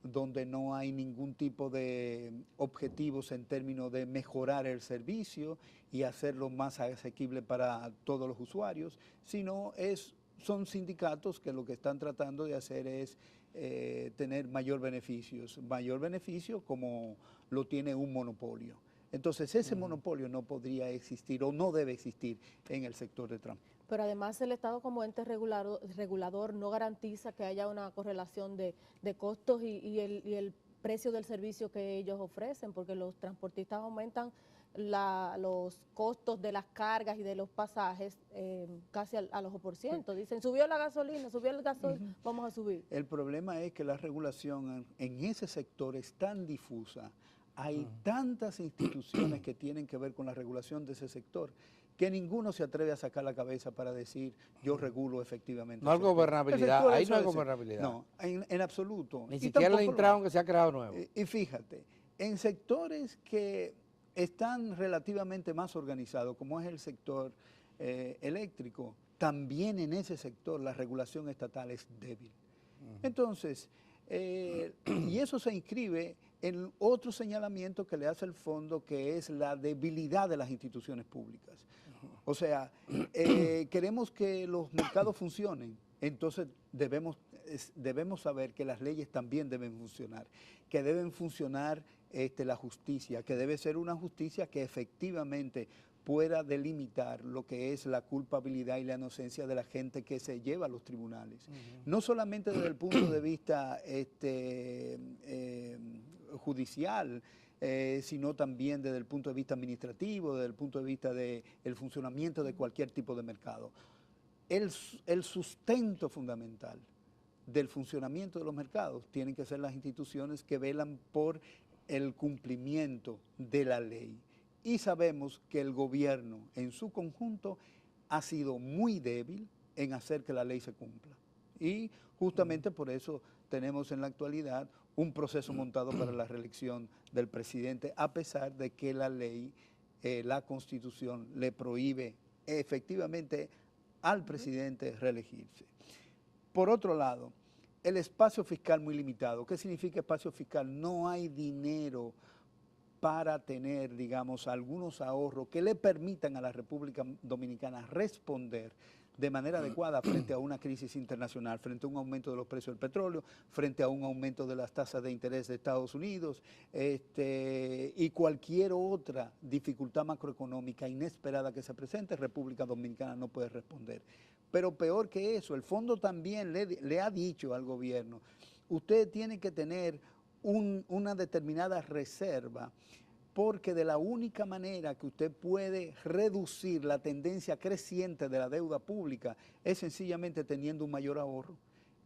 donde no hay ningún tipo de objetivos en términos de mejorar el servicio y hacerlo más asequible para todos los usuarios, sino son sindicatos que lo que están tratando de hacer es tener mayor beneficio como lo tiene un monopolio. Entonces ese monopolio no podría existir o no debe existir en el sector de transporte. Pero además el Estado como ente regulador no garantiza que haya una correlación de costos y el precio del servicio que ellos ofrecen, porque los transportistas aumentan los costos de las cargas y de los pasajes casi al ojo por ciento. Dicen, subió la gasolina, subió el gasoil, vamos a subir. El problema es que la regulación en ese sector es tan difusa, hay tantas instituciones que tienen que ver con la regulación de ese sector, que ninguno se atreve a sacar la cabeza para decir, yo regulo efectivamente. No hay gobernabilidad, ahí no hay gobernabilidad. No, en absoluto. Ni siquiera el Intran que se ha creado nuevo. Y fíjate, en sectores que están relativamente más organizados, como es el sector eléctrico, también en ese sector la regulación estatal es débil. Entonces, y eso se inscribe en otro señalamiento que le hace el fondo, que es la debilidad de las instituciones públicas. O sea, queremos que los mercados funcionen, entonces debemos saber que las leyes también deben funcionar, que deben funcionar la justicia, que debe ser una justicia que efectivamente pueda delimitar lo que es la culpabilidad y la inocencia de la gente que se lleva a los tribunales. No solamente desde el punto de vista judicial, sino también desde el punto de vista administrativo, desde el punto de vista del funcionamiento de cualquier tipo de mercado. El sustento fundamental del funcionamiento de los mercados tienen que ser las instituciones que velan por el cumplimiento de la ley. Y sabemos que el gobierno en su conjunto ha sido muy débil en hacer que la ley se cumpla. Y justamente por eso tenemos en la actualidad un proceso montado para la reelección del presidente, a pesar de que la ley, la Constitución, le prohíbe efectivamente al presidente reelegirse. Por otro lado, el espacio fiscal muy limitado. ¿Qué significa espacio fiscal? No hay dinero para tener, digamos, algunos ahorros que le permitan a la República Dominicana responder de manera adecuada frente a una crisis internacional, frente a un aumento de los precios del petróleo, frente a un aumento de las tasas de interés de Estados Unidos y cualquier otra dificultad macroeconómica inesperada que se presente, República Dominicana no puede responder. Pero peor que eso, el fondo también le ha dicho al gobierno, usted tiene que tener una determinada reserva, porque de la única manera que usted puede reducir la tendencia creciente de la deuda pública es sencillamente teniendo un mayor ahorro.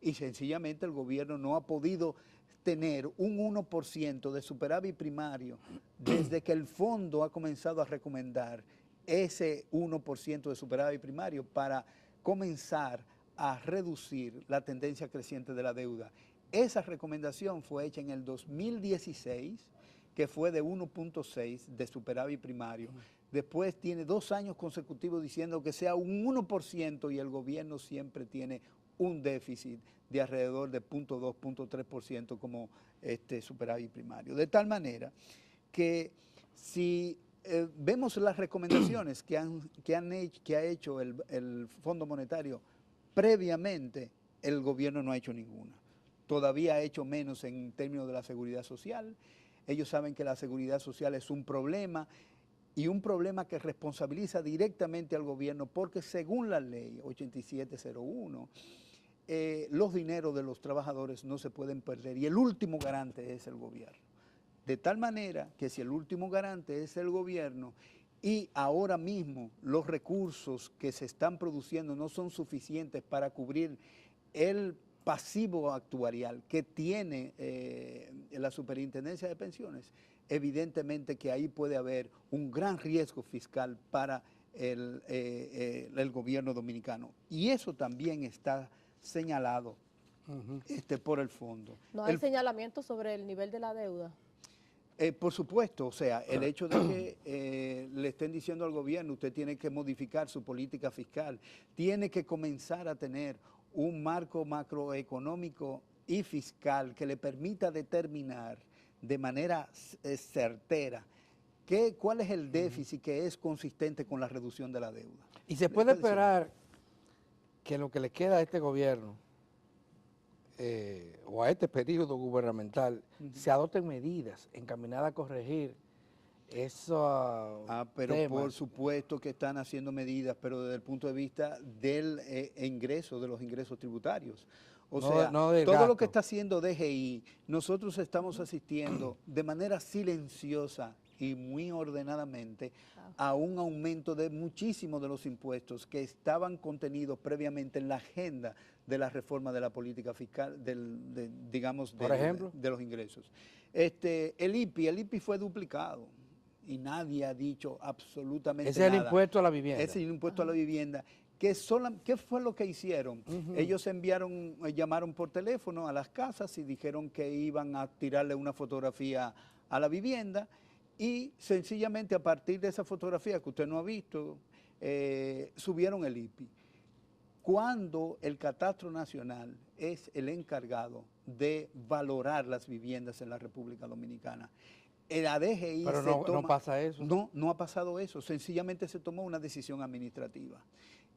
Y sencillamente el gobierno no ha podido tener un 1% de superávit primario desde que el fondo ha comenzado a recomendar ese 1% de superávit primario para comenzar a reducir la tendencia creciente de la deuda. Esa recomendación fue hecha en el 2016, que fue de 1.6 de superávit primario. Después tiene 2 años consecutivos diciendo que sea un 1% y el gobierno siempre tiene un déficit de alrededor de 0.2, 0.3% como superávit primario. De tal manera que si vemos las recomendaciones que ha hecho el Fondo Monetario previamente, el gobierno no ha hecho ninguna. Todavía ha hecho menos en términos de la seguridad social. Ellos saben que la seguridad social es un problema y un problema que responsabiliza directamente al gobierno porque según la ley 8701, los dineros de los trabajadores no se pueden perder y el último garante es el gobierno. De tal manera que si el último garante es el gobierno y ahora mismo los recursos que se están produciendo no son suficientes para cubrir el pasivo actuarial que tiene la Superintendencia de Pensiones, evidentemente que ahí puede haber un gran riesgo fiscal para el gobierno dominicano. Y eso también está señalado por el fondo. ¿No hay señalamiento sobre el nivel de la deuda? Por supuesto, o sea, el hecho de que le estén diciendo al gobierno, usted tiene que modificar su política fiscal, tiene que comenzar a tener un marco macroeconómico y fiscal que le permita determinar de manera certera cuál es el déficit que es consistente con la reducción de la deuda. Y se puede esperar que lo que le queda a este gobierno o a este periodo gubernamental se adopten medidas encaminadas a corregir esos pero temas. Por supuesto que están haciendo medidas, pero desde el punto de vista del ingreso, de los ingresos tributarios. O sea, todo lo que está haciendo DGI, nosotros estamos asistiendo de manera silenciosa y muy ordenadamente a un aumento de muchísimos de los impuestos que estaban contenidos previamente en la agenda de la reforma de la política fiscal, por ejemplo, de los ingresos. El IPI fue duplicado y nadie ha dicho absolutamente nada. Ese es el impuesto a la vivienda. Ese es el impuesto a la vivienda. ¿Qué fue lo que hicieron? Ellos llamaron por teléfono a las casas y dijeron que iban a tirarle una fotografía a la vivienda y sencillamente a partir de esa fotografía que usted no ha visto, subieron el IPI. Cuando el Catastro Nacional es el encargado de valorar las viviendas en la República Dominicana, la DGI pero no pasa eso. No ha pasado eso, sencillamente se tomó una decisión administrativa.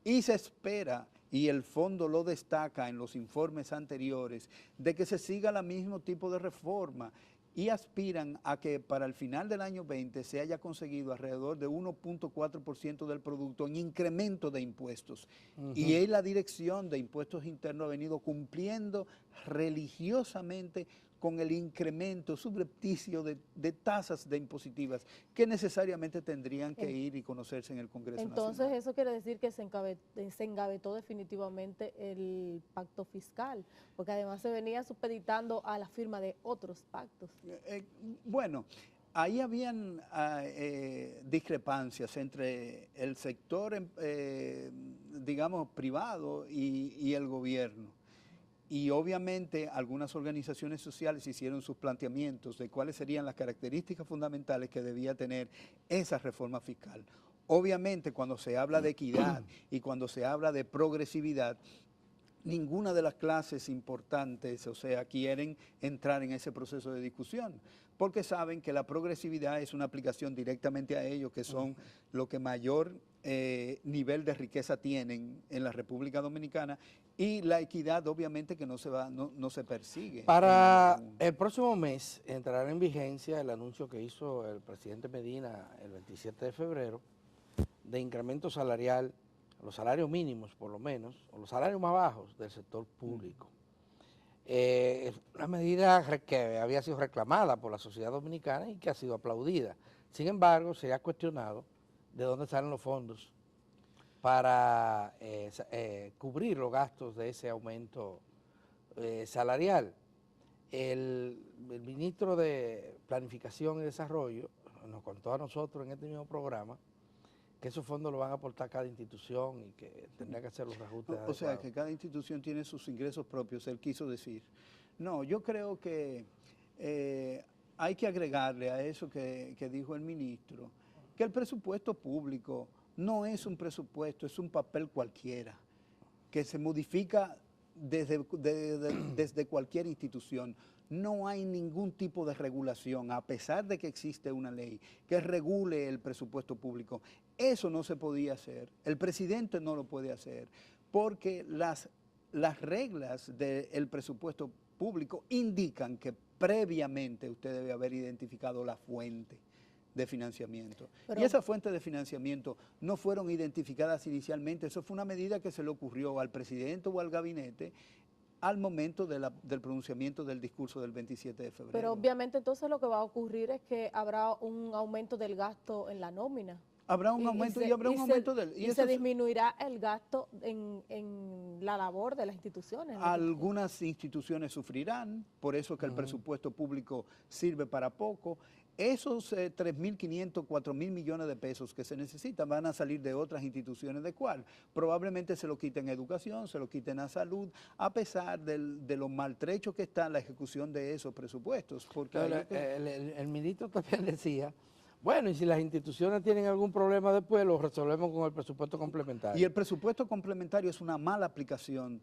Y se espera, y el fondo lo destaca en los informes anteriores, de que se siga el mismo tipo de reforma y aspiran a que para el final del año 20 se haya conseguido alrededor de 1.4% del producto en incremento de impuestos. Y ahí la Dirección de Impuestos Internos ha venido cumpliendo religiosamente con el incremento subrepticio de tasas de impositivas que necesariamente tendrían que ir y conocerse en el Congreso Nacional. Entonces eso quiere decir que se engavetó definitivamente el pacto fiscal, porque además se venía supeditando a la firma de otros pactos. Bueno, ahí habían discrepancias entre el sector, digamos, privado y el gobierno. Y obviamente algunas organizaciones sociales hicieron sus planteamientos de cuáles serían las características fundamentales que debía tener esa reforma fiscal. Obviamente cuando se habla de equidad y cuando se habla de progresividad, ninguna de las clases importantes, o sea, quieren entrar en ese proceso de discusión, porque saben que la progresividad es una aplicación directamente a ellos, que son los que mayor nivel de riqueza tienen en la República Dominicana, y la equidad obviamente que no se persigue. Para el próximo mes entrará en vigencia el anuncio que hizo el presidente Medina el 27 de febrero de incremento salarial, los salarios mínimos por lo menos, o los salarios más bajos del sector público. Una medida que había sido reclamada por la sociedad dominicana y que ha sido aplaudida. Sin embargo, se ha cuestionado de dónde salen los fondos para cubrir los gastos de ese aumento salarial. El ministro de Planificación y Desarrollo nos contó a nosotros en este mismo programa que esos fondos lo van a aportar cada institución y que tendrá que hacer los ajustes adecuados. O sea, que cada institución tiene sus ingresos propios, él quiso decir. No, yo creo que hay que agregarle a eso que dijo el ministro, que el presupuesto público no es un presupuesto, es un papel cualquiera, que se modifica desde cualquier institución. No hay ningún tipo de regulación, a pesar de que existe una ley que regule el presupuesto público. Eso no se podía hacer, el presidente no lo puede hacer, porque las reglas del presupuesto público indican que previamente usted debe haber identificado la fuente de financiamiento. Y esas fuentes de financiamiento no fueron identificadas inicialmente, eso fue una medida que se le ocurrió al presidente o al gabinete al momento del pronunciamiento del discurso del 27 de febrero. Pero obviamente entonces lo que va a ocurrir es que habrá un aumento del gasto en la nómina. Habrá un aumento y habrá un aumento del... Y se disminuirá el gasto en la labor de las instituciones. Algunas instituciones sufrirán, por eso que el presupuesto público sirve para poco. Esos 3.500, 4.000 millones de pesos que se necesitan van a salir de otras instituciones. ¿De cuál? Probablemente se lo quiten a educación, se lo quiten a salud, a pesar de lo maltrecho que está la ejecución de esos presupuestos. Porque el ministro también decía, Bueno, y si las instituciones tienen algún problema después, lo resolvemos con el presupuesto complementario. Y el presupuesto complementario es una mala aplicación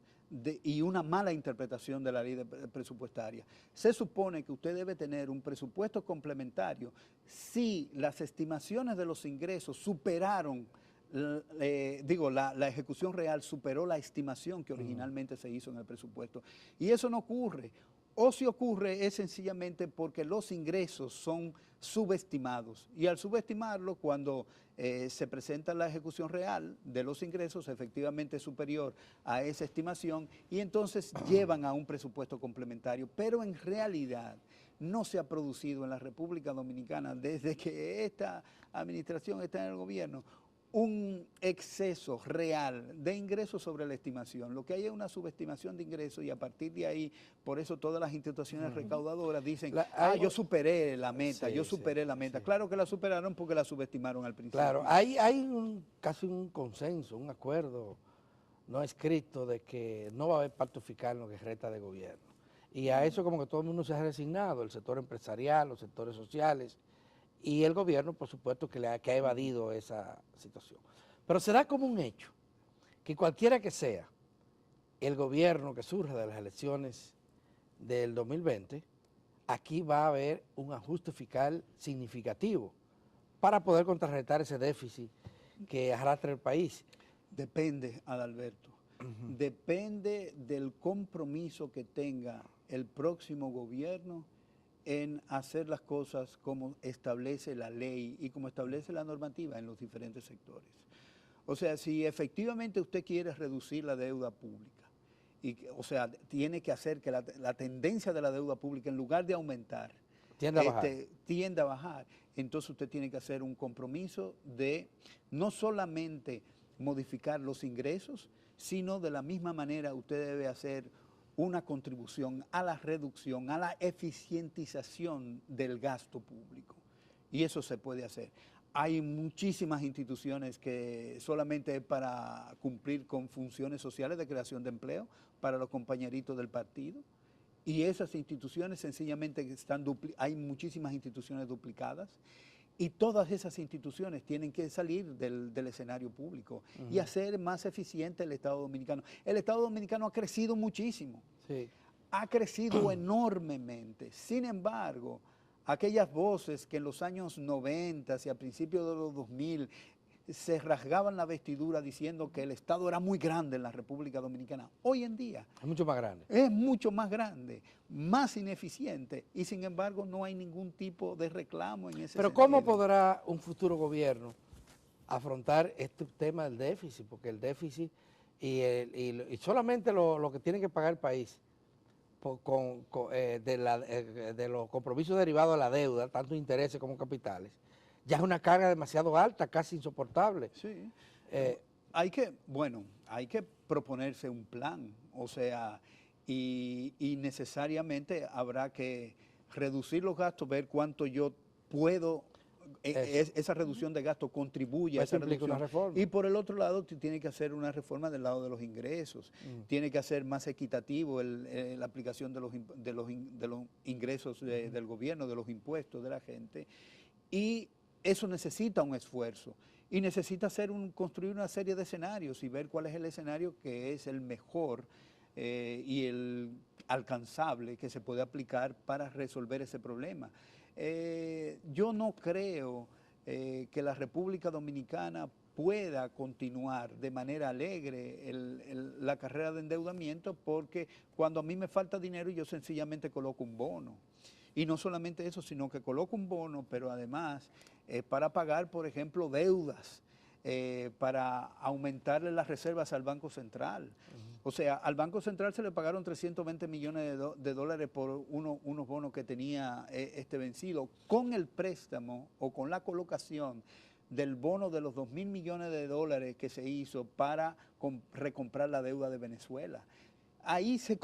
y una mala interpretación de la ley presupuestaria. Se supone que usted debe tener un presupuesto complementario si las estimaciones de los ingresos superaron, la ejecución real superó la estimación que originalmente se hizo en el presupuesto. Y eso no ocurre. O si ocurre es sencillamente porque los ingresos son subestimados y al subestimarlo, cuando se presenta la ejecución real de los ingresos, efectivamente es superior a esa estimación y entonces llevan a un presupuesto complementario. Pero en realidad no se ha producido en la República Dominicana, desde que esta administración está en el gobierno, un exceso real de ingresos sobre la estimación. Lo que hay es una subestimación de ingresos y a partir de ahí, por eso todas las instituciones recaudadoras dicen, yo superé la meta, yo superé la meta. Claro que la superaron porque la subestimaron al principio. Claro, hay casi un consenso, un acuerdo no escrito de que no va a haber pacto fiscal en lo que resta de gobierno. Y a eso como que todo el mundo se ha resignado, el sector empresarial, los sectores sociales, y el gobierno, por supuesto, que ha evadido esa situación. Pero se da como un hecho que cualquiera que sea el gobierno que surja de las elecciones del 2020, aquí va a haber un ajuste fiscal significativo para poder contrarrestar ese déficit que arrastra el país. Depende, Adalberto, depende del compromiso que tenga el próximo gobierno en hacer las cosas como establece la ley y como establece la normativa en los diferentes sectores. O sea, si efectivamente usted quiere reducir la deuda pública, o sea, tiene que hacer que la tendencia de la deuda pública, en lugar de aumentar, tienda a bajar, entonces usted tiene que hacer un compromiso de no solamente modificar los ingresos, sino de la misma manera usted debe hacer una contribución a la reducción, a la eficientización del gasto público. Y eso se puede hacer. Hay muchísimas instituciones que solamente es para cumplir con funciones sociales de creación de empleo para los compañeritos del partido. Y esas instituciones sencillamente hay muchísimas instituciones duplicadas. Y todas esas instituciones tienen que salir del escenario público y hacer más eficiente el Estado Dominicano. El Estado Dominicano ha crecido muchísimo, ha crecido enormemente. Sin embargo, aquellas voces que en los años 90 y a principios de los 2000 se rasgaban la vestidura diciendo que el Estado era muy grande en la República Dominicana, hoy en día es mucho más grande. Es mucho más grande, más ineficiente y sin embargo no hay ningún tipo de reclamo en ese sentido. Pero ¿cómo podrá un futuro gobierno afrontar este tema del déficit? Porque el déficit y solamente lo que tiene que pagar el país de los compromisos derivados de la deuda, tanto intereses como capitales, ya es una carga demasiado alta, casi insoportable. Sí. Hay que proponerse un plan, o sea, y necesariamente habrá que reducir los gastos, ver cuánto yo puedo, esa reducción de gastos contribuye a esa reducción. Una reforma. Y por el otro lado, tiene que hacer una reforma del lado de los ingresos, tiene que hacer más equitativo la aplicación de los ingresos del gobierno, de los impuestos de la gente, y eso necesita un esfuerzo y necesita construir una serie de escenarios y ver cuál es el escenario que es el mejor y el alcanzable que se puede aplicar para resolver ese problema. Yo no creo que la República Dominicana pueda continuar de manera alegre la carrera de endeudamiento, porque cuando a mí me falta dinero yo sencillamente coloco un bono. Y no solamente eso, sino que coloco un bono, pero además para pagar, por ejemplo, deudas, para aumentarle las reservas al Banco Central. O sea, al Banco Central se le pagaron 320 millones de dólares por unos bonos que tenía vencido. Con el préstamo o con la colocación del bono de los 2.000 millones de dólares que se hizo para recomprar la deuda de Venezuela. Ahí se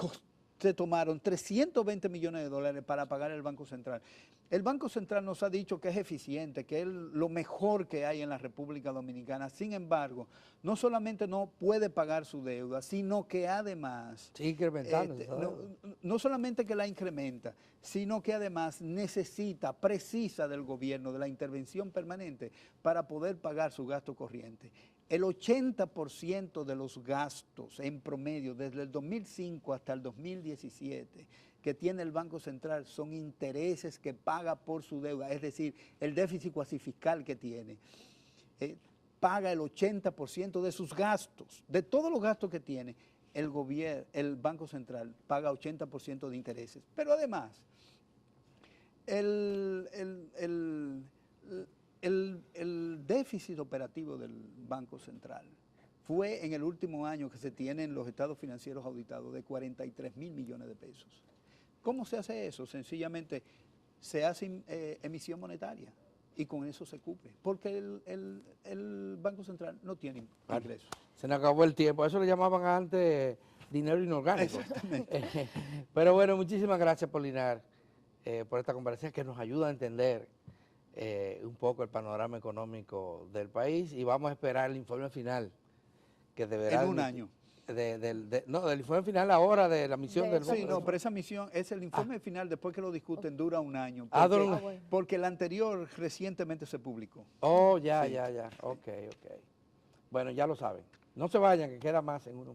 se tomaron 320 millones de dólares para pagar el Banco Central. El Banco Central nos ha dicho que es eficiente, que es lo mejor que hay en la República Dominicana. Sin embargo, no solamente no puede pagar su deuda, sino que además, Sigue incrementando. no solamente que la incrementa, sino que además precisa del gobierno, de la intervención permanente para poder pagar su gasto corriente. El 80% de los gastos en promedio desde el 2005 hasta el 2017 que tiene el Banco Central son intereses que paga por su deuda, es decir, el déficit cuasi fiscal que tiene. Paga el 80% de sus gastos, de todos los gastos que tiene, el Banco Central paga 80% de intereses. Pero además, el déficit operativo del Banco Central fue en el último año que se tienen los estados financieros auditados de 43 mil millones de pesos. ¿Cómo se hace eso? Sencillamente se hace emisión monetaria y con eso se cubre, porque el Banco Central no tiene ingresos. Se nos acabó el tiempo, eso le llamaban antes dinero inorgánico. Exactamente. Pero bueno, muchísimas gracias, Polinar, por esta conversación que nos ayuda a entender un poco el panorama económico del país, y vamos a esperar el informe final que deberá... En un año. del informe final ahora de la misión del Sí, no, pero esa misión es el informe final, después que lo discuten, dura un año. Bueno. Porque el anterior recientemente se publicó. Oh, ya. Sí. Ok. Bueno, ya lo saben. No se vayan, que queda más en 1+1.